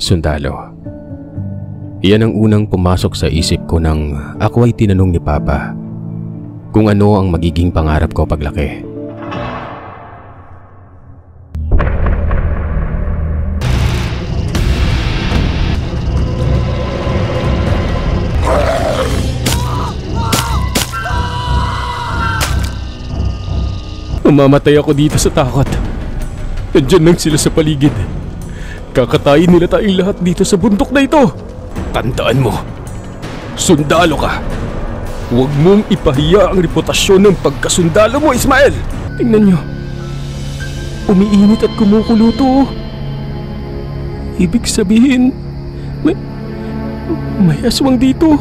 Sundalo. Iyan ang unang pumasok sa isip ko nang ako ay tinanong ni Papa kung ano ang magiging pangarap ko paglaki. Mamamatay ako dito sa takot. Nandiyan lang sila sa paligid. Kakatayin nila tayong lahat dito sa bundok na ito. Tandaan mo, sundalo ka. Huwag mong ipahiya ang reputasyon ng pagkasundalo mo, Ismael. Tingnan nyo, umiinit at kumukulo to. Ibig sabihin, may aswang dito.